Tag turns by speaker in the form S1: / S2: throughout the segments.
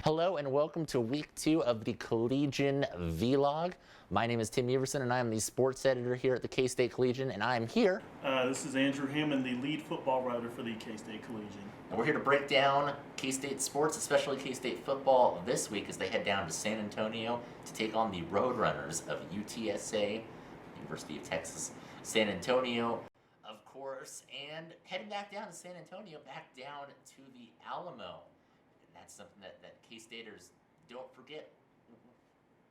S1: Hello and welcome to week 2 of the Collegian Vlog. My name is Tim Everson and I am the sports editor here at the K-State Collegian, and I am here.
S2: This is Andrew Hammond, the lead football writer for the K-State Collegian.
S1: And we're here to break down K-State sports, especially K-State football this week as they head down to San Antonio to take on the Roadrunners of UTSA, University of Texas, San Antonio, of course, and heading back down to San Antonio, back down to the Alamo. That's something that K-Staters don't forget.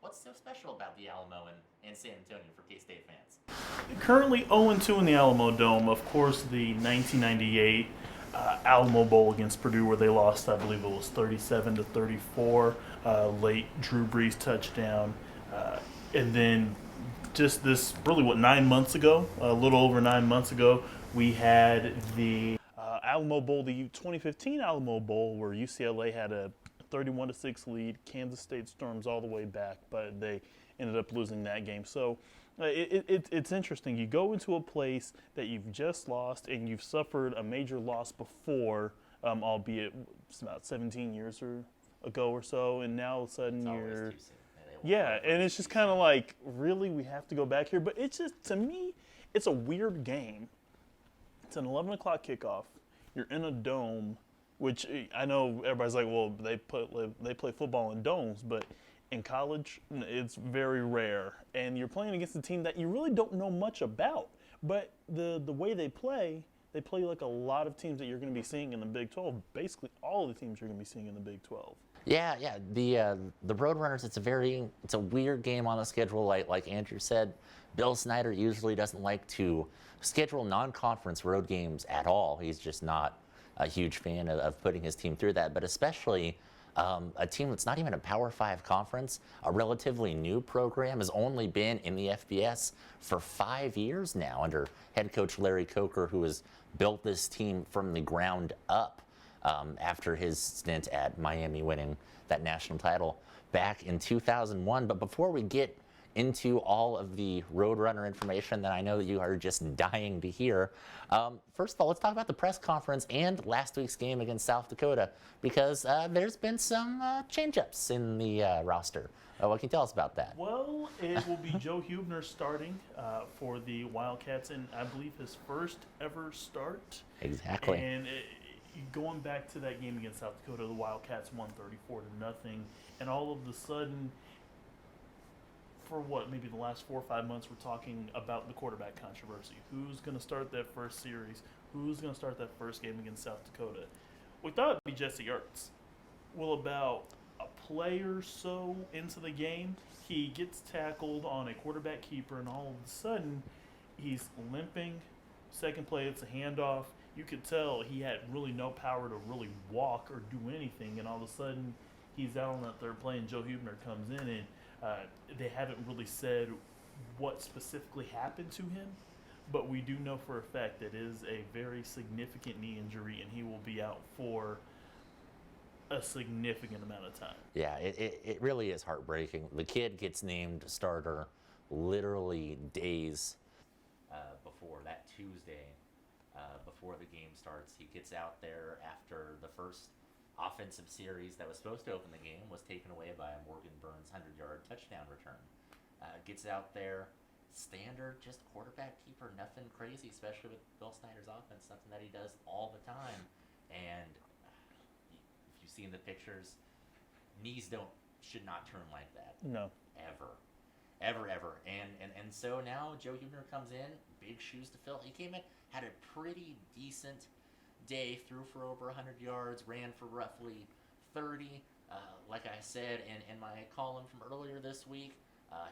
S1: What's so special about the Alamo and San Antonio for K-State fans?
S2: Currently 0-2 in the Alamo Dome. Of course, the 1998 Alamo Bowl against Purdue, where they lost, I believe it was 37-34, late Drew Brees touchdown. And then just this, really, 9 months ago, a little over 9 months ago, we had the Alamo Bowl, the 2015 Alamo Bowl, where UCLA had a 31-6 lead. Kansas State storms all the way back, but they ended up losing that game. So it's interesting. You go into a place that you've just lost and you've suffered a major loss before, albeit it's about 17 years ago or so, and now all of a sudden you're... Yeah, and it's just kind of like, really, we have to go back here? But it's just, to me, it's a weird game. It's an 11 o'clock kickoff. You're in a dome, which I know everybody's like, well, they play football in domes, but in college, it's very rare. And you're playing against a team that you really don't know much about. But the way they play like a lot of teams that you're going to be seeing in the Big 12. Basically, all the teams you're going to be seeing in the Big 12.
S1: Yeah. The Roadrunners, it's a weird game on the schedule. Like Andrew said, Bill Snyder usually doesn't like to schedule non-conference road games at all. He's just not a huge fan of putting his team through that, but especially a team that's not even a Power 5 conference, a relatively new program, has only been in the FBS for 5 years now under head coach Larry Coker, who has built this team from the ground up after his stint at Miami winning that national title back in 2001. But before we get into all of the Roadrunner information that I know that you are just dying to hear, first of all, let's talk about the press conference and last week's game against South Dakota, because there's been some change-ups in the roster. What can you tell us about that?
S2: Well, it will be Joe Huebner starting for the Wildcats, and I believe his first ever start.
S1: Exactly.
S2: And going back to that game against South Dakota, the Wildcats won 34-0, and all of a sudden, for maybe the last 4 or 5 months, we're talking about the quarterback controversy. Who's going to start that first series? Who's going to start that first game against South Dakota? We thought it would be Jesse Ertz. Well, about a play or so into the game, he gets tackled on a quarterback keeper, and all of a sudden, he's limping. Second play, it's a handoff. You could tell he had really no power to really walk or do anything, and all of a sudden, he's out on that third play, and Joe Huebner comes in, and they haven't really said what specifically happened to him, but we do know for a fact that it is a very significant knee injury, and he will be out for a significant amount of time.
S1: Yeah, it really is heartbreaking. The kid gets named starter literally days before that Tuesday, before the game starts. He gets out there after the first offensive series that was supposed to open the game was taken away by a Morgan Burns 100-yard touchdown return. Gets out there, standard, just quarterback keeper, nothing crazy, especially with Bill Snyder's offense, something that he does all the time. And if you've seen the pictures, knees should not turn like that.
S2: No.
S1: Ever. And so now Joe Huebner comes in, big shoes to fill. He came in, had a pretty decent day, threw for over 100 yards, ran for roughly 30. Like I said in my column from earlier this week,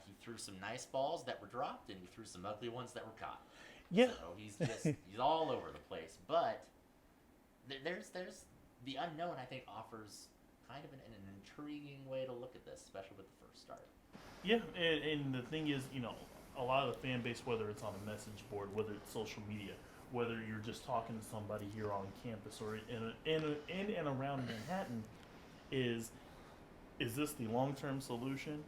S1: he threw some nice balls that were dropped, and he threw some ugly ones that were caught.
S2: Yeah.
S1: So he's all over the place. But there's the unknown, I think, offers kind of an intriguing way to look at this, especially with the first start.
S2: Yeah, and the thing is, a lot of the fan base, whether it's on a message board, whether it's social media, whether you're just talking to somebody here on campus or in and around Manhattan, is this the long-term solution,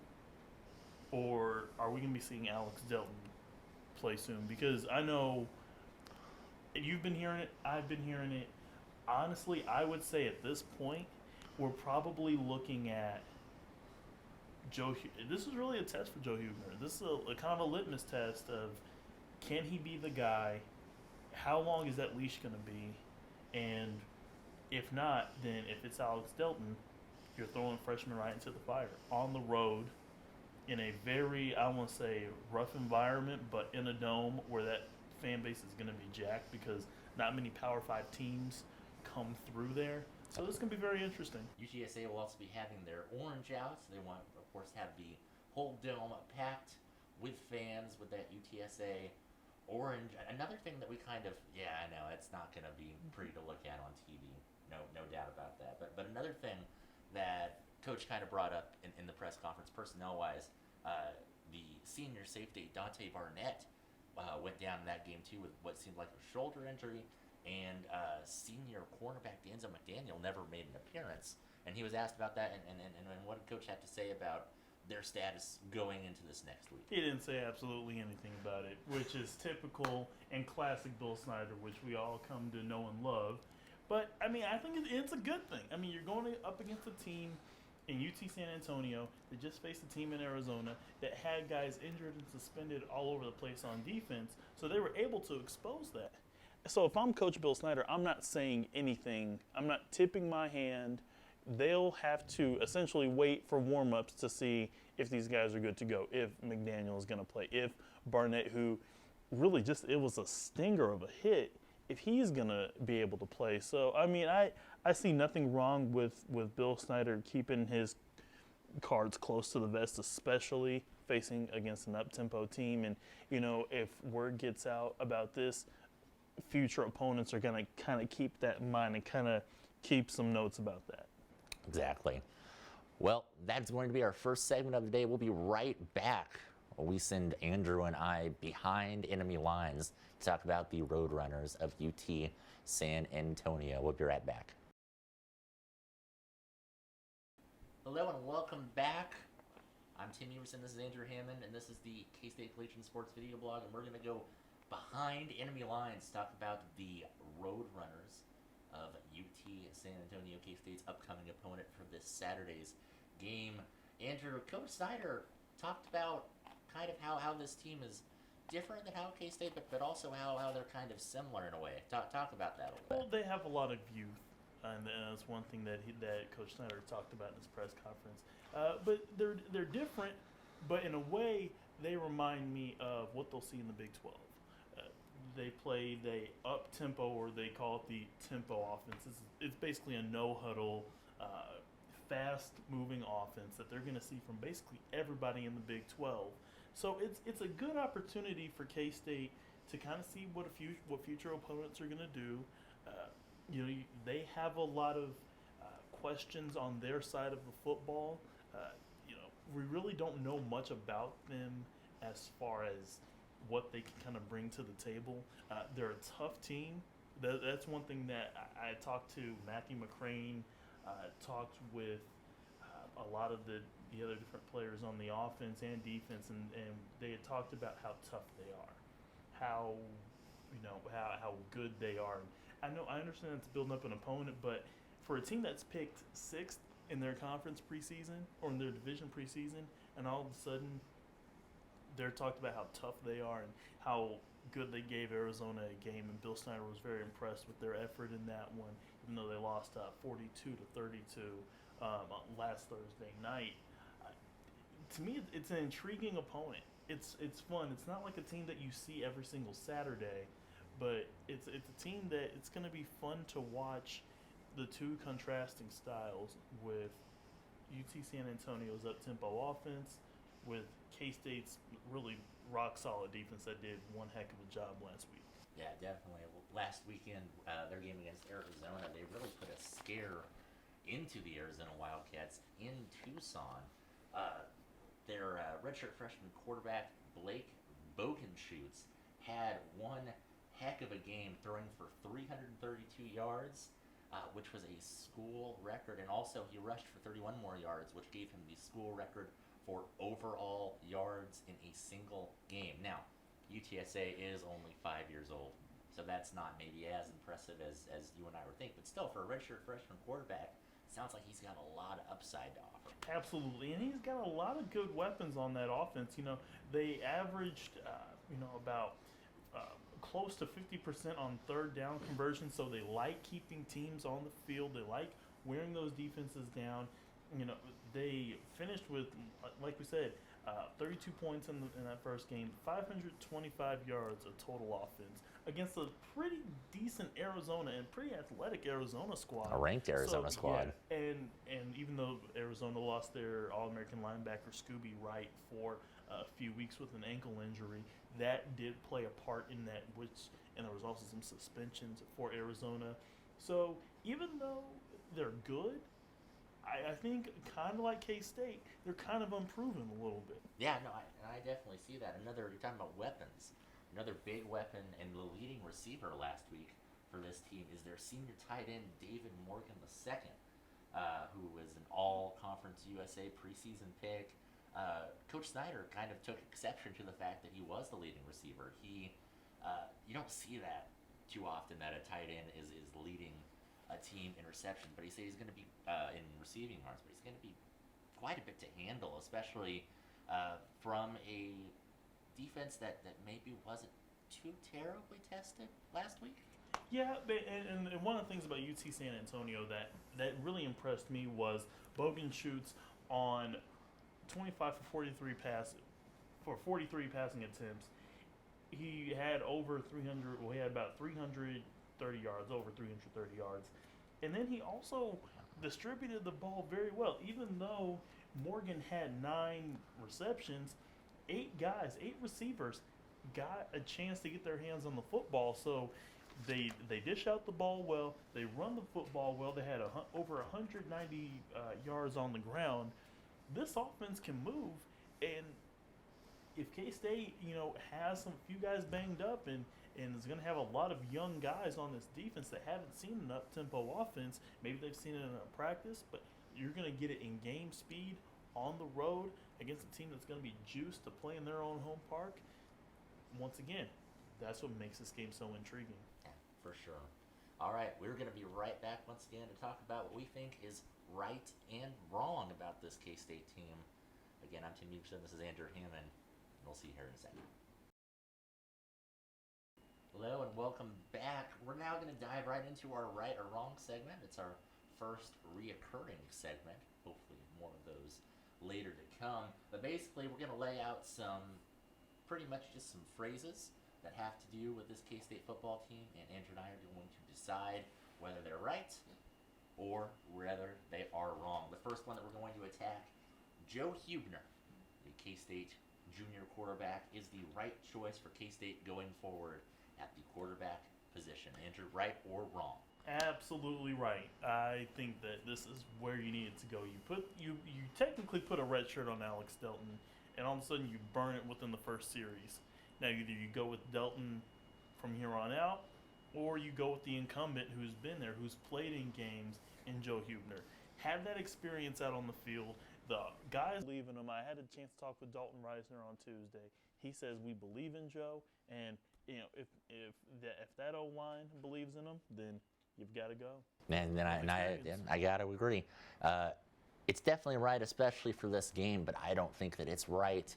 S2: or are we going to be seeing Alex Delton play soon? Because I know you've been hearing it, I've been hearing it. Honestly, I would say at this point, we're probably looking at This is really a test for Joe Huebner. This is a kind of a litmus test of, can he be the guy? How long is that leash going to be? And if not, then if it's Alex Delton, you're throwing freshman right into the fire on the road in a very, I want to say, rough environment, but in a dome where that fan base is going to be jacked because not many Power 5 teams come through there. So this is going to be very interesting.
S1: UTSA will also be having their orange out. So they want, of course, have the whole dome packed with fans with that UTSA orange. Another thing that we kind of, I know it's not going to be pretty to look at on TV. No doubt about that. But another thing that Coach kind of brought up in the press conference, personnel-wise, the senior safety Dante Barnett went down in that game too with what seemed like a shoulder injury, and senior cornerback Danzo McDaniel never made an appearance. And he was asked about that, and what did Coach have to say about their status going into this next week?
S2: He didn't say absolutely anything about it, which is typical and classic Bill Snyder, which we all come to know and love. But, I mean, I think it's a good thing. I mean, you're going up against a team in UT San Antonio that just faced a team in Arizona that had guys injured and suspended all over the place on defense, so they were able to expose that. So if I'm Coach Bill Snyder, I'm not saying anything. I'm not tipping my hand. They'll have to essentially wait for warm-ups to see if these guys are good to go, if McDaniel is going to play, if Barnett, who really just, it was a stinger of a hit, if he's going to be able to play. So, I mean, I see nothing wrong with Bill Snyder keeping his cards close to the vest, especially facing against an up-tempo team. And, you know, if word gets out about this, future opponents are going to kind of keep that in mind and kind of keep some notes about that.
S1: Exactly. Well, that's going to be our first segment of the day. We'll be right back. We send Andrew and I behind enemy lines to talk about the Roadrunners of UT San Antonio. We'll be right back. Hello and welcome back. I'm Tim Everson, this is Andrew Hammond, and this is the K-State Collegian Sports video blog, and we're going to go behind enemy lines to talk about the Roadrunners of UT San Antonio, K-State's upcoming opponent for this Saturday's game. Andrew, Coach Snyder talked about kind of how this team is different than how K-State, but also how they're kind of similar in a way. Talk about that a little bit.
S2: Well, they have a lot of youth, and that's one thing that Coach Snyder talked about in his press conference. But they're different, but in a way, they remind me of what they'll see in the Big 12. They play the up-tempo, or they call it the tempo offense. It's basically a no-huddle, fast-moving offense that they're going to see from basically everybody in the Big 12. So it's a good opportunity for K-State to kind of see what future opponents are going to do. They have a lot of questions on their side of the football. We really don't know much about them as far as what they can kind of bring to the table. They're a tough team. That's one thing that I talked to Matthew McCrane, talked with a lot of the other different players on the offense and defense, and they had talked about how tough they are, how good they are. I understand it's building up an opponent, but for a team that's picked 6th in their conference preseason or in their division preseason, and all of a sudden they're talked about how tough they are and how good they gave Arizona a game, and Bill Snyder was very impressed with their effort in that one, even though they lost 42-32 last Thursday night. To me, it's an intriguing opponent. It's fun. It's not like a team that you see every single Saturday, but it's a team that it's going to be fun to watch the two contrasting styles with UT San Antonio's up-tempo offense with K-State's really rock-solid defense that did one heck of a job last week.
S1: Yeah, definitely. Last weekend, their game against Arizona, they really put a scare into the Arizona Wildcats in Tucson. Their redshirt freshman quarterback, Blake Bogenschutz, had one heck of a game, throwing for 332 yards, which was a school record, and also he rushed for 31 more yards, which gave him the school record for overall yards in a single game. Now, UTSA is only 5 years old, so that's not maybe as impressive as you and I would think, but still, for a redshirt freshman quarterback, sounds like he's got a lot of upside to offer.
S2: Absolutely, and he's got a lot of good weapons on that offense. They averaged, about close to 50% on third down conversion, so they like keeping teams on the field. They like wearing those defenses down. They finished with, like we said, 32 points in that first game, 525 yards of total offense against a pretty decent Arizona and pretty athletic Arizona squad.
S1: A ranked Arizona squad.
S2: Yeah, and even though Arizona lost their All-American linebacker Scooby Wright for a few weeks with an ankle injury, that did play a part in that. And there was also some suspensions for Arizona. So even though they're good, I think kind of like K-State, they're kind of unproven a little bit.
S1: Yeah, no, I definitely see that. You're talking about weapons. Another big weapon and the leading receiver last week for this team is their senior tight end, David Morgan II, who was an all-conference USA preseason pick. Coach Snyder kind of took exception to the fact that he was the leading receiver. You don't see that too often, that a tight end is leading a team in reception, but he said he's going to be in receiving yards, but he's going to be quite a bit to handle, especially from a defense that maybe wasn't too terribly tested last week.
S2: Yeah, and one of the things about UT San Antonio that really impressed me was Bogan Schutz on 25 for 43 passing attempts. He had over 300. Well, he had about 330 yards, over 330 yards. And then he also distributed the ball very well. Even though Morgan had 9 receptions, 8 receivers got a chance to get their hands on the football. So they dish out the ball well. They run the football well. They had over 190 yards on the ground. This offense can move, and if K-State, has a few guys banged up and is going to have a lot of young guys on this defense that haven't seen an up-tempo offense, maybe they've seen it in a practice, but you're going to get it in game speed on the road against a team that's going to be juiced to play in their own home park. Once again, that's what makes this game so intriguing.
S1: Yeah, for sure. All right, we're going to be right back once again to talk about what we think is right and wrong about this K-State team. Again, I'm Tim Muchin. This is Andrew Hammond. We'll see you here in a second. Hello and welcome back. We're now going to dive right into our right or wrong segment. It's our first reoccurring segment. Hopefully more of those later to come. But basically we're going to lay out pretty much just some phrases that have to do with this K-State football team, and Andrew and I are going to decide whether they're right or whether they are wrong. The first one that we're going to attack, Joe Huebner, the K-State junior quarterback, is the right choice for K-State going forward at the quarterback position. Andrew, right or wrong?
S2: Absolutely right. I think that this is where you need it to go. You technically put a red shirt on Alex Delton, and all of a sudden you burn it within the first series. Now either you go with Delton from here on out, or you go with the incumbent who's been there, who's played in games, in Joe Huebner. Have that experience out on the field. The guys believe in him. I had a chance to talk with Dalton Reisner on Tuesday. He says we believe in Joe, and if that O-line believes in him, then you've got to go.
S1: And I got to agree. It's definitely right, especially for this game, but I don't think that it's right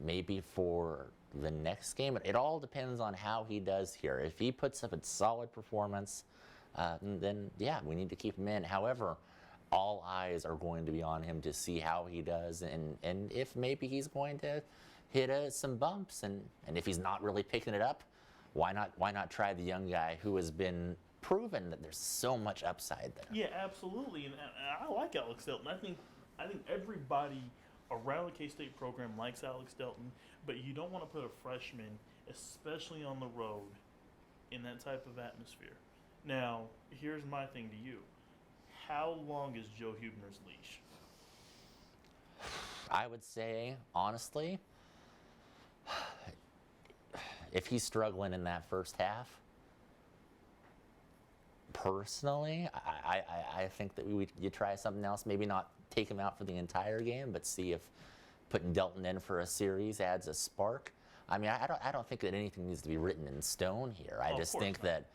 S1: maybe for the next game. It all depends on how he does here. If he puts up a solid performance, then yeah, we need to keep him in. However, all eyes are going to be on him to see how he does, and if maybe he's going to hit some bumps, and if he's not really picking it up, why not try the young guy who has been proven that there's so much upside there.
S2: Yeah, absolutely, and I like Alex Delton. I think everybody around the K-State program likes Alex Delton, but you don't want to put a freshman, especially on the road, in that type of atmosphere. Now, here's my thing to you. How long is Joe Huebner's leash?
S1: I would say, honestly, if he's struggling in that first half, personally, I think that you try something else. Maybe not take him out for the entire game, but see if putting Delton in for a series adds a spark. I mean, I don't think that anything needs to be written in stone here. I just think that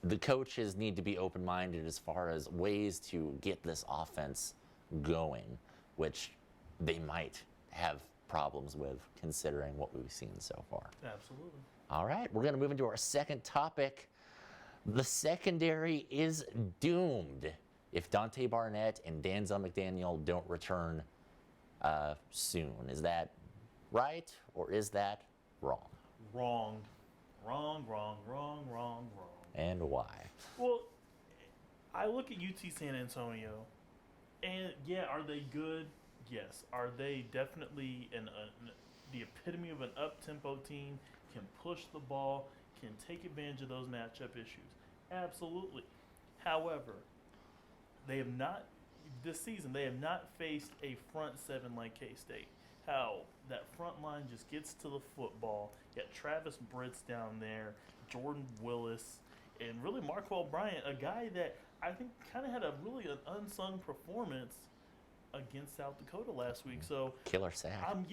S1: the coaches need to be open-minded as far as ways to get this offense going, which they might have problems with considering what we've seen so far.
S2: Absolutely.
S1: All right, we're going to move into our second topic. The secondary is doomed if Dante Barnett and Danzel McDaniel don't return soon. Is that right or is that wrong?
S2: Wrong. Wrong, wrong, wrong, wrong, wrong.
S1: And why?
S2: Well, I look at UT San Antonio, and yeah, are they good? Yes. Are they definitely the epitome of an up-tempo team, can push the ball, can take advantage of those matchup issues? Absolutely. However, they have not, this season, they have not faced a front seven like K-State. How that front line just gets to the football. You got Travis Britz down there, Jordan Willis, and really Marquell Bryant, a guy that I think kind of had an unsung performance against South Dakota last week. So
S1: Killer sack.
S2: I'm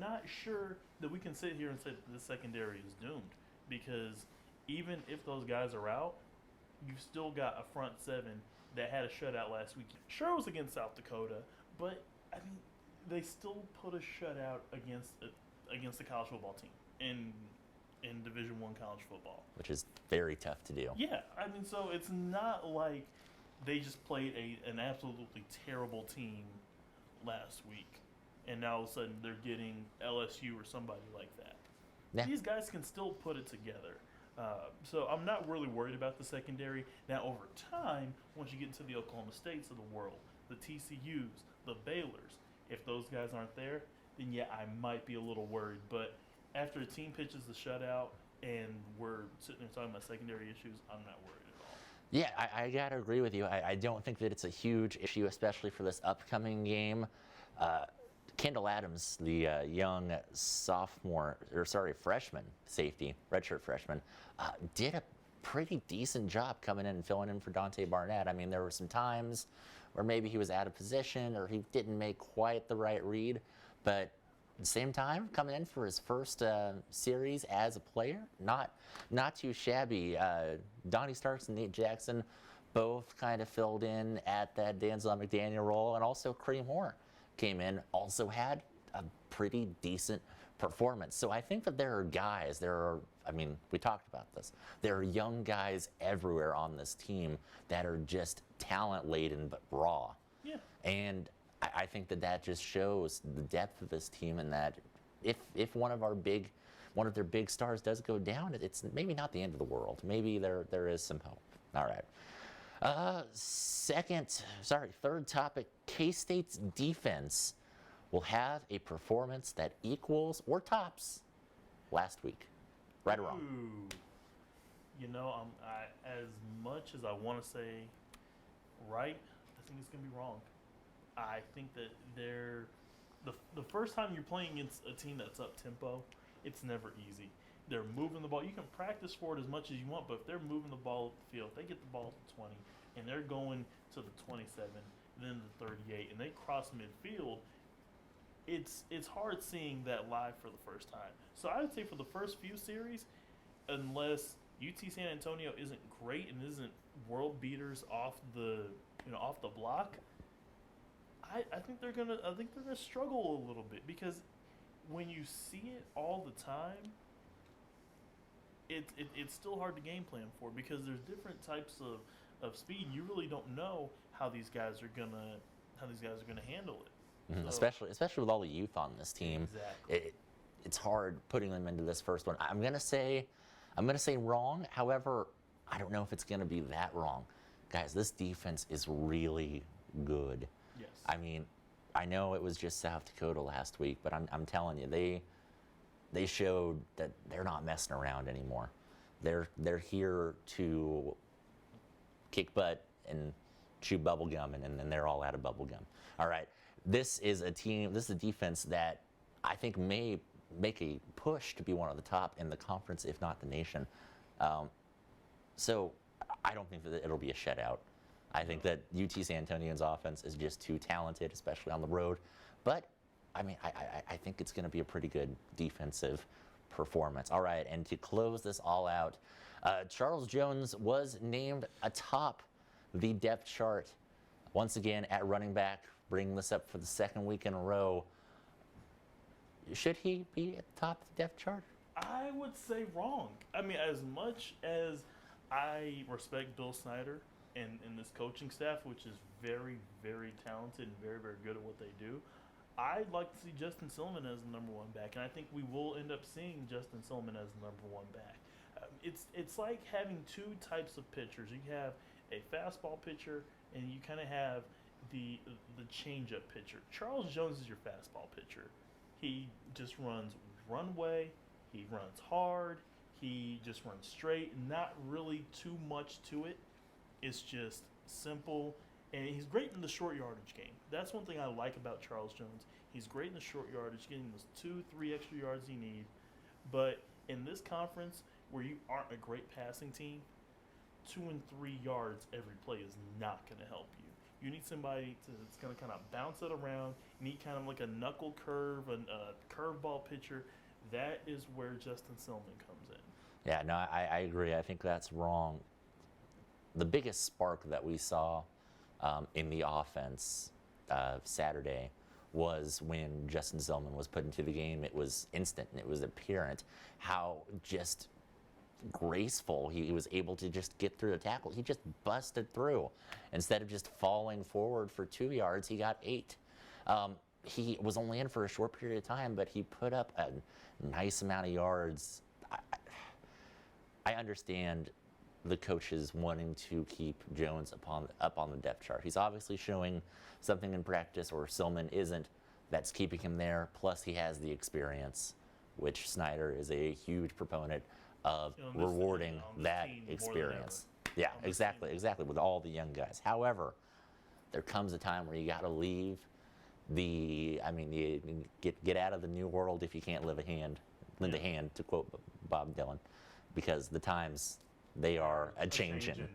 S2: not sure that we can sit here and say that the secondary is doomed, because even if those guys are out, you've still got a front seven that had a shutout last week. Sure, it was against South Dakota, but I mean, they still put a shutout against the college football team in Division I college football,
S1: which is very tough to do.
S2: Yeah, I mean, so it's not like they just played an absolutely terrible team last week, and now all of a sudden they're getting LSU or somebody like that. Yeah. These guys can still put it together. So I'm not really worried about the secondary. Now, over time, once you get into the Oklahoma States of the world, the TCUs, the Baylors, if those guys aren't there, then yeah, I might be a little worried. But after a team pitches the shutout and we're sitting there talking about secondary issues, I'm not worried at all.
S1: Yeah, I got to agree with you. I don't think that it's a huge issue, especially for this upcoming game. Kendall Adams, the young freshman safety, redshirt freshman, did a pretty decent job coming in and filling in for Dante Barnett. I mean, there were some times where maybe he was out of position or he didn't make quite the right read, but at the same time, coming in for his first series as a player, not too shabby. Donnie Starks and Nate Jackson both kind of filled in at that Danzel McDaniel role, and also Kareem Moore came in, also had a pretty decent performance. So I think that there are guys, we talked about this, there are young guys everywhere on this team that are just talent-laden but raw. Yeah. And I think that just shows the depth of this team, and that if one of their big stars does go down, it's maybe not the end of the world. Maybe there is some hope. All right. Third topic, K-State's defense will have a performance that equals or tops last week. Right or wrong?
S2: You know, as much as I want to say right, I think it's going to be wrong. I think that the first time you're playing against a team that's up-tempo, it's never easy. They're moving the ball. You can practice for it as much as you want, but if they're moving the ball up the field, if they get the ball to the 20, and they're going to the 27, then the 38, and they cross midfield, it's hard seeing that live for the first time. So I would say for the first few series, unless UT San Antonio isn't great and isn't world beaters off the block, I think they're gonna struggle a little bit, because when you see it all the time, it's still hard to game plan for, because there's different types of speed. You really don't know how these guys are gonna handle it.
S1: Mm-hmm. So, especially with all the youth on this team. Exactly. It's hard putting them into this first one. I'm gonna say wrong. However, I don't know if it's gonna be that wrong. Guys, this defense is really good.
S2: Yes.
S1: I mean, I know it was just South Dakota last week, but I'm telling you, they showed that they're not messing around anymore. They're here to kick butt and chew bubble gum, and then they're all out of bubble gum. All right, this is a defense that I think may make a push to be one of the top in the conference, if not the nation. So I don't think that it'll be a shutout. I think that UT San Antonio's offense is just too talented, especially on the road. But I mean, I think it's going to be a pretty good defensive performance. All right, and to close this all out, Charles Jones was named atop the depth chart once again at running back, bringing this up for the second week in a row. Should he be at the top of the depth chart?
S2: I would say wrong. I mean, as much as I respect Bill Snyder and this coaching staff, which is very, very talented and very, very good at what they do, I'd like to see Justin Silliman as the number one back, and I think we will end up seeing Justin Silliman as the number one back. It's like having two types of pitchers. You have a fastball pitcher, and you kind of have the changeup pitcher. Charles Jones is your fastball pitcher. He just runs one way. He runs hard. He just runs straight. Not really too much to it. It's just simple. And he's great in the short yardage game. That's one thing I like about Charles Jones. He's great in the short yardage, getting those 2-3 extra yards you need. But in this conference, where you aren't a great passing team, 2 and 3 yards every play is not going to help you. You need somebody that's going to kind of bounce it around. You need kind of like a knuckle curve, a curveball pitcher. That is where Justin Silliman comes in.
S1: Yeah, no, I agree. I think that's wrong. The biggest spark that we saw in the offense Saturday was when Justin Silliman was put into the game. It was instant and it was apparent how just graceful he was able to just get through the tackle. He just busted through. Instead of just falling forward for 2 yards, he got 8. He was only in for a short period of time, but he put up a nice amount of yards. I understand the coaches wanting to keep Jones up on the depth chart. He's obviously showing something in practice, or Silliman isn't, that's keeping him there. Plus, he has the experience, which Snyder is a huge proponent of rewarding that experience. Yeah, exactly, with all the young guys. However, there comes a time where you got to leave get out of the new world if you can't lend a hand, to quote Bob Dylan, because the times, they are a changing.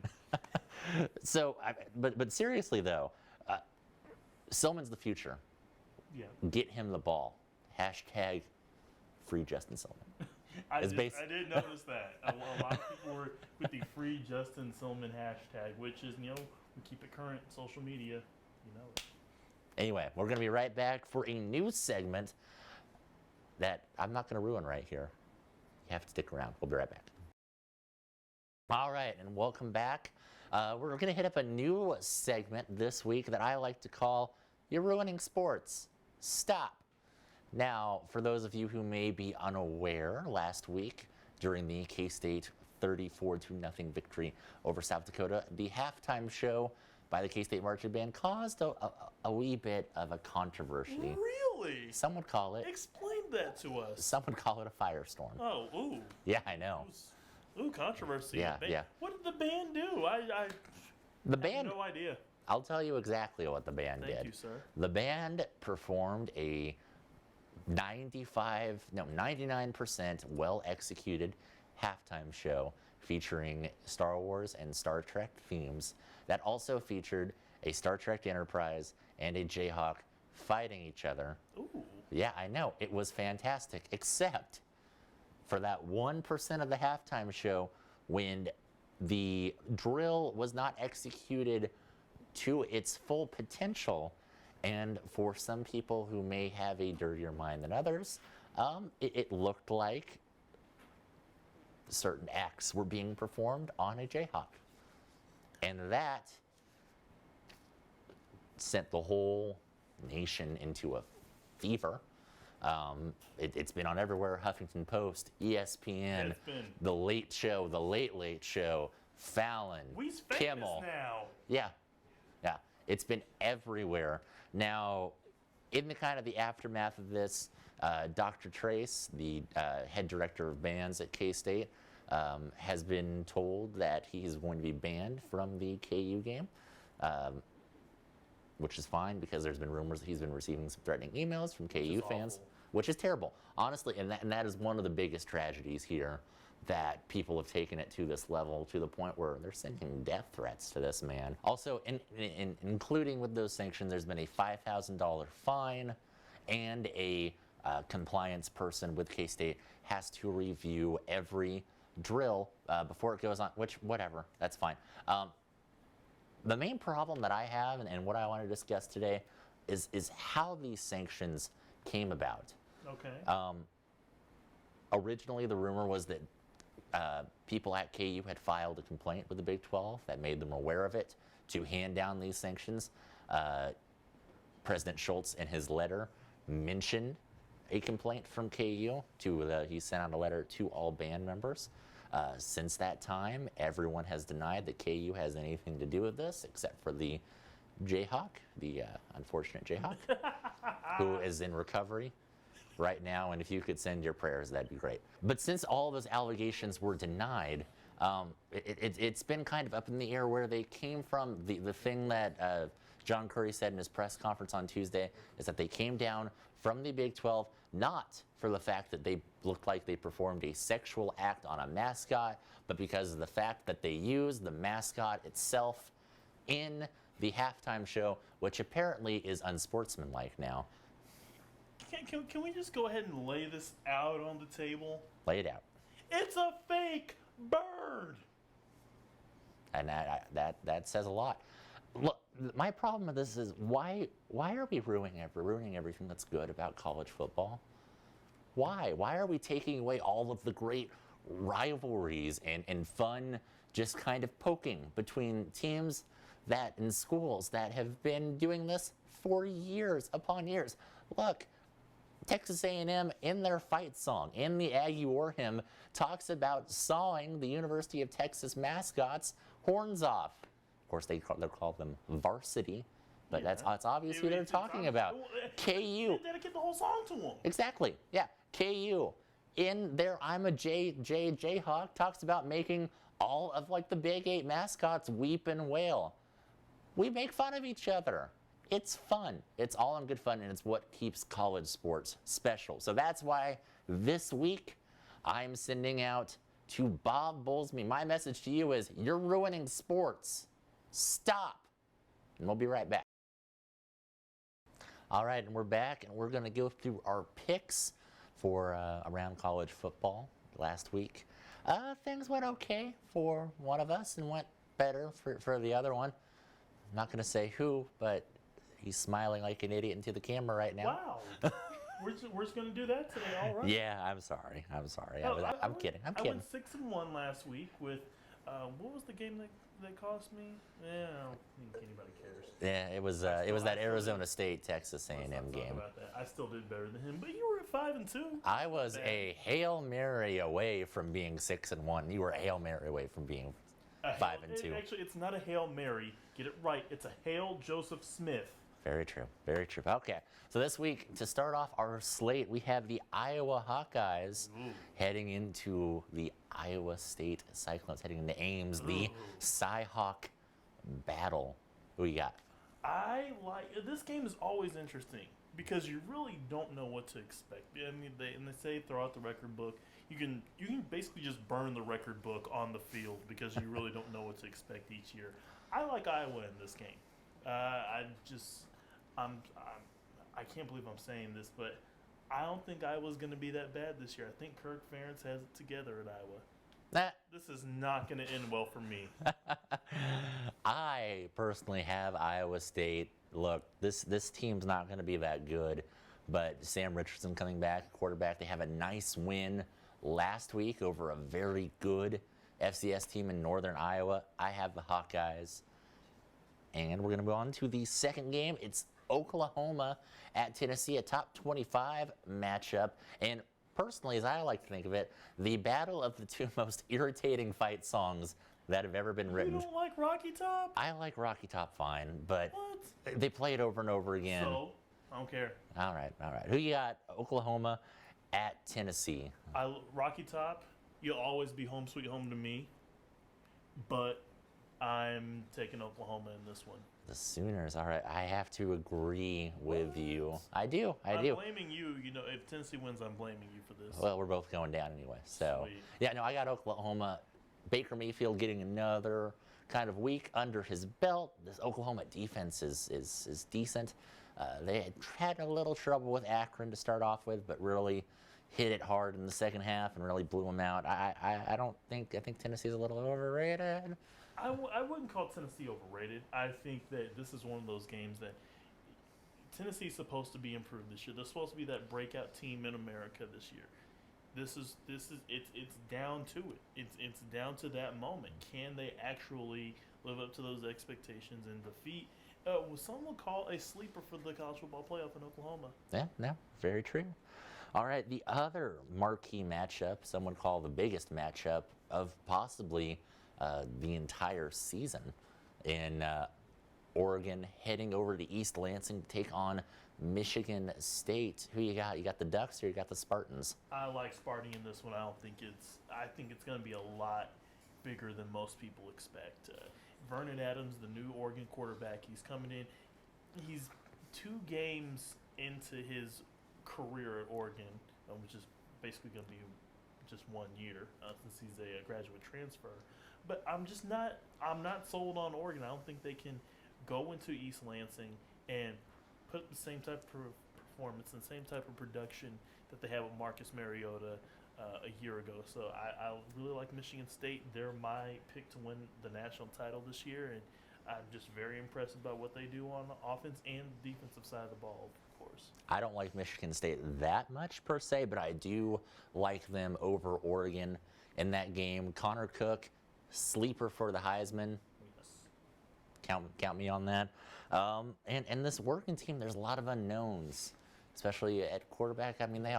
S1: So, but seriously though, Silliman's the future.
S2: Yeah.
S1: Get him the ball. # free Justin Silliman.
S2: I did notice that. A lot of people were with the free Justin Silliman hashtag, which is, we keep it current, social media, it.
S1: Anyway, we're going to be right back for a new segment that I'm not going to ruin right here. You have to stick around. We'll be right back. All right, and welcome back. We're going to hit up a new segment this week that I like to call You're Ruining Sports. Stop. Now, for those of you who may be unaware, last week during the K-State 34-0 victory over South Dakota, the halftime show by the K-State marching band caused a wee bit of a controversy.
S2: Really?
S1: Some would call it.
S2: Explain that to us.
S1: Some would call it a firestorm.
S2: Oh, ooh.
S1: Yeah, I know.
S2: Ooh, controversy.
S1: Yeah.
S2: What did the band do? I have no idea.
S1: I'll tell you exactly what the band did.
S2: Thank you, sir.
S1: The band performed a 99% well-executed halftime show featuring Star Wars and Star Trek themes that also featured a Star Trek Enterprise and a Jayhawk fighting each other.
S2: Ooh.
S1: Yeah, I know. It was fantastic, except for that 1% of the halftime show when the drill was not executed to its full potential. And for some people who may have a dirtier mind than others, it looked like certain acts were being performed on a Jayhawk. And that sent the whole nation into a fever. It's been on everywhere: Huffington Post, ESPN, The Late Show, The Late Late Show, Fallon,
S2: We's
S1: Kimmel.
S2: Now.
S1: Yeah. It's been everywhere. Now, in the kind of the aftermath of this, Dr. Trace, the head director of bands at K-State, has been told that he's going to be banned from the KU game, which is fine because there's been rumors that he's been receiving some threatening emails from KU fans, which is terrible, honestly. And that is one of the biggest tragedies here, that people have taken it to this level, to the point where they're sending death threats to this man. Also, including with those sanctions, there's been a $5,000 fine, and a compliance person with K-State has to review every drill before it goes on, which, whatever, that's fine. The main problem that I have, and what I want to discuss today, is how these sanctions came about.
S2: Okay.
S1: Originally, the rumor was that people at KU had filed a complaint with the Big 12 that made them aware of it to hand down these sanctions. President Schultz, in his letter, mentioned a complaint from KU. He sent out a letter to all band members. Since that time, everyone has denied that KU has anything to do with this, except for the Jayhawk, the unfortunate Jayhawk, who is in recovery right now. And if you could send your prayers, that'd be great. But since all those allegations were denied, it's been kind of up in the air where they came from. The thing that John Curry said in his press conference on Tuesday is that they came down from the Big 12, not for the fact that they looked like they performed a sexual act on a mascot, but because of the fact that they used the mascot itself in the halftime show, which apparently is unsportsmanlike now.
S2: Can we just go ahead and lay this out on the table?
S1: Lay it out.
S2: It's a fake bird.
S1: And that says a lot. Look, my problem with this is why are we ruining everything that's good about college football? Why? Why are we taking away all of the great rivalries and fun just kind of poking between teams that in schools that have been doing this for years upon years? Look, Texas A&M in their fight song, in the Aggie War Hymn, talks about sawing the University of Texas mascots' horns off. Of course, they're called them varsity, but that's obvious who they're talking about. KU.
S2: They dedicate the whole song to them.
S1: Exactly. Yeah. KU. In their I'm a Jayhawk talks about making all of like the Big 8 mascots weep and wail. We make fun of each other. It's fun. It's all in good fun, and it's what keeps college sports special. So that's why this week I'm sending out to Bob Bowlesby. My message to you is, you're ruining sports. Stop. And we'll be right back. All right, and we're back, and we're going to go through our picks for around college football last week. Things went okay for one of us and went better for the other one. I'm not going to say who, but he's smiling like an idiot into the camera right now.
S2: Wow. We're just going to do that today, all right?
S1: Yeah, I'm sorry. I'm kidding. I'm
S2: I
S1: kidding.
S2: went 6-1 last week with, what was the game that cost me? Yeah, I don't think anybody cares.
S1: Yeah, it was that Arizona State Texas A&M game.
S2: About that. I still did better than him, but you were at 5-2.
S1: I was a Hail Mary away from being 6-1. You were a Hail Mary away from being 5-2.
S2: Actually, it's not a Hail Mary. Get it right. It's a Hail Joseph Smith.
S1: Very true. Very true. Okay. So this week, to start off our slate, we have the Iowa Hawkeyes heading into the Iowa State Cyclones, heading into Ames, the Cy-Hawk battle. Who you got?
S2: This game is always interesting because you really don't know what to expect. I mean, they say throw out the record book. You can basically just burn the record book on the field because you really don't know what to expect each year. I like Iowa in this game. I can't believe I'm saying this, but I don't think Iowa's going to be that bad this year. I think Kirk Ferentz has it together at Iowa. This is not going to end well for me.
S1: I personally have Iowa State. Look, this team's not going to be that good, but Sam Richardson coming back, quarterback, they have a nice win last week over a very good FCS team in Northern Iowa. I have the Hawkeyes. And we're going to go on to the second game. It's Oklahoma at Tennessee, a top 25 matchup. And personally, as I like to think of it, the battle of the two most irritating fight songs that have ever been written.
S2: You don't like Rocky Top?
S1: I like Rocky Top fine, but
S2: What?
S1: they play it over and over again.
S2: So, I don't care.
S1: All right. Who you got? Oklahoma at Tennessee.
S2: Rocky Top, you'll always be home sweet home to me, but I'm taking Oklahoma in this one.
S1: The Sooners. All right. I have to agree with you. I do.
S2: I'm blaming you. You know, if Tennessee wins, I'm blaming you for this.
S1: Well, we're both going down anyway. So,
S2: Sweet.
S1: Yeah, no, I got Oklahoma. Baker Mayfield getting another kind of week under his belt. This Oklahoma defense is decent. They had a little trouble with Akron to start off with, but really, hit it hard in the second half and really blew them out. I think Tennessee's a little overrated.
S2: I wouldn't call Tennessee overrated. I think that this is one of those games that Tennessee's supposed to be improved this year. They're supposed to be that breakout team in America this year. It's down to it. It's down to that moment. Can they actually live up to those expectations and defeat what some would call a sleeper for the college football playoff in Oklahoma?
S1: Yeah, no, very true. All right, the other marquee matchup, some would call the biggest matchup of possibly the entire season, in Oregon heading over to East Lansing to take on Michigan State. Who you got? You got the Ducks or you got the Spartans?
S2: I like Sparty in this one. I think it's going to be a lot bigger than most people expect. Vernon Adams, the new Oregon quarterback, he's coming in. He's 2 games into his career at Oregon, which is basically going to be just 1 year since he's a graduate transfer. But I'm not sold on Oregon. I don't think they can go into East Lansing and put up the same type of performance and same type of production that they had with Marcus Mariota a year ago. So I really like Michigan State. They're my pick to win the national title this year, and I'm just very impressed about what they do on the offense and defensive side of the ball, of course.
S1: I don't like Michigan State that much per se, but I do like them over Oregon in that game. Connor Cook, sleeper for the Heisman. Count me on that. And this Oregon team, there's a lot of unknowns, especially at quarterback. I mean, they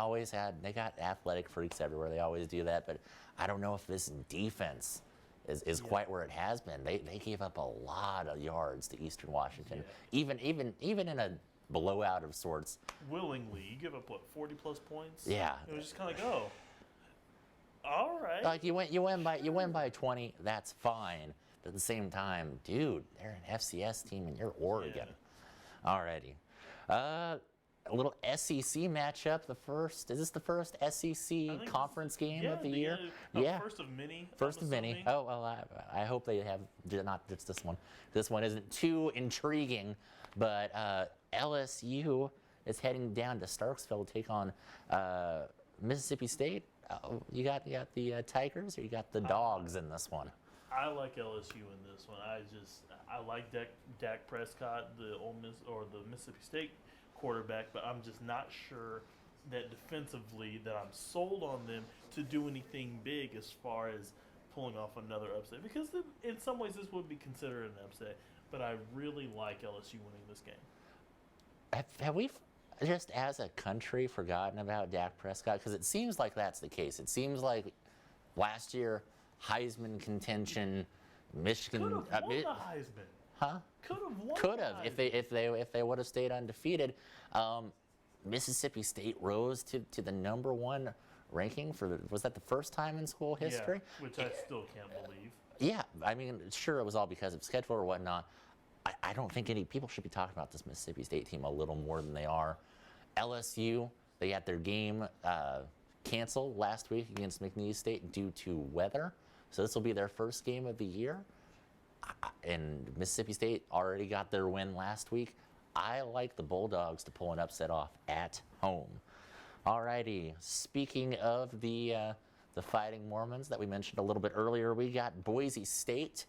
S1: got athletic freaks everywhere. They always do that, but I don't know if this defense is quite where it has been. They gave up a lot of yards to Eastern Washington, even in a blowout of sorts.
S2: Willingly, you give up 40+ points.
S1: Yeah,
S2: it was just kind of go. All right.
S1: Like you win by 20. That's fine. But at the same time, dude, they're an FCS team and you're Oregon. Yeah. Alrighty. A little SEC matchup. Is this the first SEC conference game of the year?
S2: Yeah. First of many.
S1: First of many. Oh, well, I hope they have not just this one. This one isn't too intriguing, but LSU is heading down to Starksville to take on Mississippi State. You got the Tigers or you got the Dogs in this one?
S2: I like LSU in this one. I like Dak Prescott, the Ole Miss or the Mississippi State quarterback, but I'm just not sure that defensively that I'm sold on them to do anything big as far as pulling off another upset. Because in some ways this would be considered an upset, but I really like LSU winning this game.
S1: Have we just as a country forgotten about Dak Prescott? Because it seems like that's the case. It seems like last year, Heisman contention, Michigan.
S2: Could have won the Heisman.
S1: Huh?
S2: Could have won.
S1: Could have if they would have stayed undefeated. Mississippi State rose to the number 1 ranking was that the first time in school history?
S2: Yeah, which I still can't believe.
S1: Yeah, I mean, sure, it was all because of schedule or whatnot. I don't think any people should be talking about this Mississippi State team a little more than they are. LSU, they got their game canceled last week against McNeese State due to weather. So this will be their first game of the year. And Mississippi State already got their win last week. I like the Bulldogs to pull an upset off at home. Alrighty, speaking of the Fighting Mormons that we mentioned a little bit earlier, we got Boise State,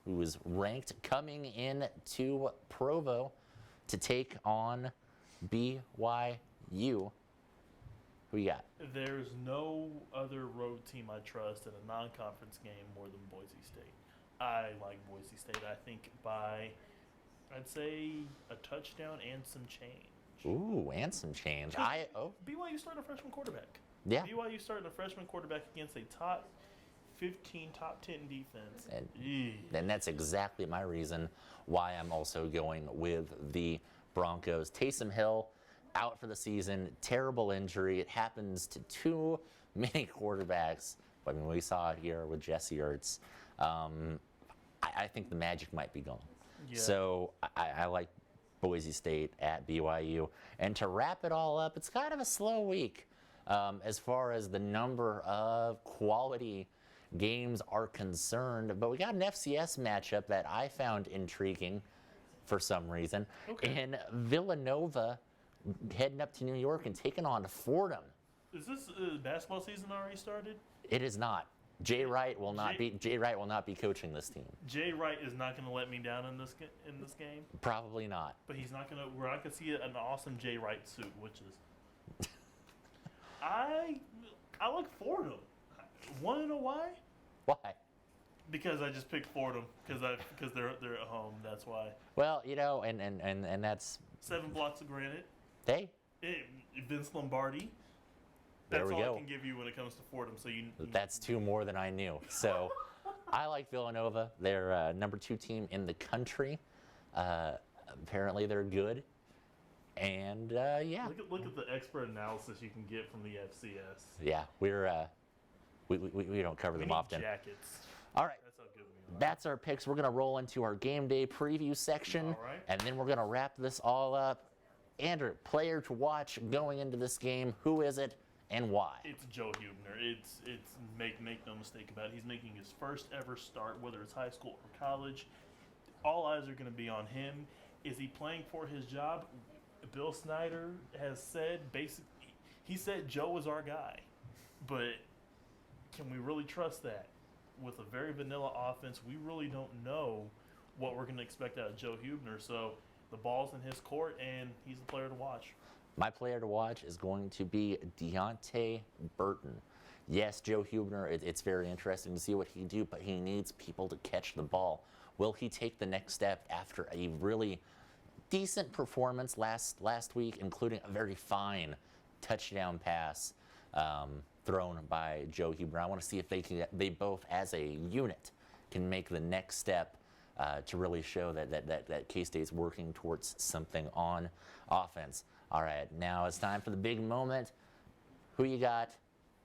S1: who is ranked, coming in to Provo to take on BYU. Who you got?
S2: There's no other road team I trust in a non-conference game more than Boise State. I like Boise State. I think by, I'd say, a touchdown and some change.
S1: Ooh, and some change.
S2: BYU started a freshman quarterback.
S1: Yeah.
S2: BYU started a freshman quarterback against a top 15, top 10 defense.
S1: And that's exactly my reason why I'm also going with the Broncos. Taysom Hill out for the season, terrible injury. It happens to too many quarterbacks. I mean, we saw it here with Jesse Ertz. I think the magic might be gone. Yeah. So I like Boise State at BYU. And to wrap it all up, it's kind of a slow week as far as the number of quality games are concerned. But we got an FCS matchup that I found intriguing for some reason. Okay. And Villanova heading up to New York and taking on Fordham.
S2: Is this basketball season already started?
S1: It is not. Jay Wright will not be coaching this team.
S2: Jay Wright is not going to let me down in this game.
S1: Probably not.
S2: But he's not going to. Where I could see an awesome Jay Wright suit, which is. I like Fordham. Want to know why?
S1: Why?
S2: Because I just picked Fordham because they're at home. That's why.
S1: Well, and that's
S2: 7 blocks of granite.
S1: hey.
S2: Vince Lombardi.
S1: There
S2: That's
S1: we
S2: all
S1: go.
S2: I can give you when it comes to Fordham. So
S1: That's 2 more than I knew. So I like Villanova. They're number 2 team in the country. Apparently they're good. And yeah.
S2: Look at the expert analysis you can get from the FCS.
S1: Yeah, we don't cover them
S2: need
S1: often.
S2: Jackets.
S1: All right.
S2: That's how good we are.
S1: That's our picks. We're going to roll into our game day preview section.
S2: All right.
S1: And then we're going to wrap this all up. Andrew, player to watch going into this game. Who is it and why?
S2: It's Joe Huebner. It's make no mistake about it. He's making his first ever start, whether it's high school or college. All eyes are going to be on him. Is he playing for his job? Bill Snyder has said basically, he said Joe is our guy. But can we really trust that? With a very vanilla offense, we really don't know what we're going to expect out of Joe Huebner. So the ball's in his court, and he's the player to watch.
S1: My player to watch is going to be Deontay Burton. Yes, Joe Huebner, it's very interesting to see what he can do, but he needs people to catch the ball. Will he take the next step after a really decent performance last week, including a very fine touchdown pass thrown by Joe Huebner? I want to see if they both, as a unit, can make the next step to really show that K-State's working towards something on offense. All right, now it's time for the big moment. Who you got?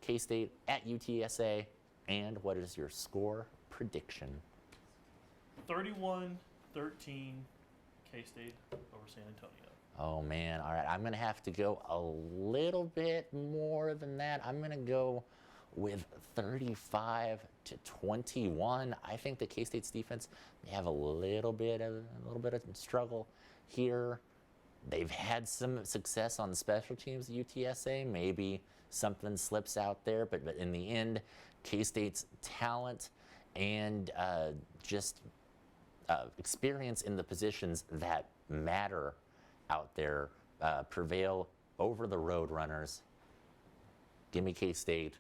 S1: K-State at UTSA, and what is your score prediction?
S2: 31-13 K-State over San Antonio.
S1: Oh, man. All right, I'm going to have to go a little bit more than that. I'm going to go with 35-21. I think the K-State's defense may have a little bit of struggle here. They've had some success on special teams at UTSA. Maybe something slips out there, but in the end, K-State's talent and experience in the positions that matter out there prevail over the Roadrunners. Give me K-State.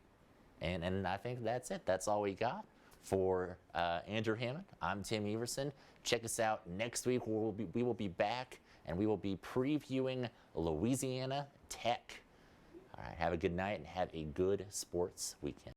S1: And I think that's it. That's all we got. For Andrew Hammond, I'm Tim Everson. Check us out next week. We will be back, and we will be previewing Louisiana Tech. All right, have a good night and have a good sports weekend.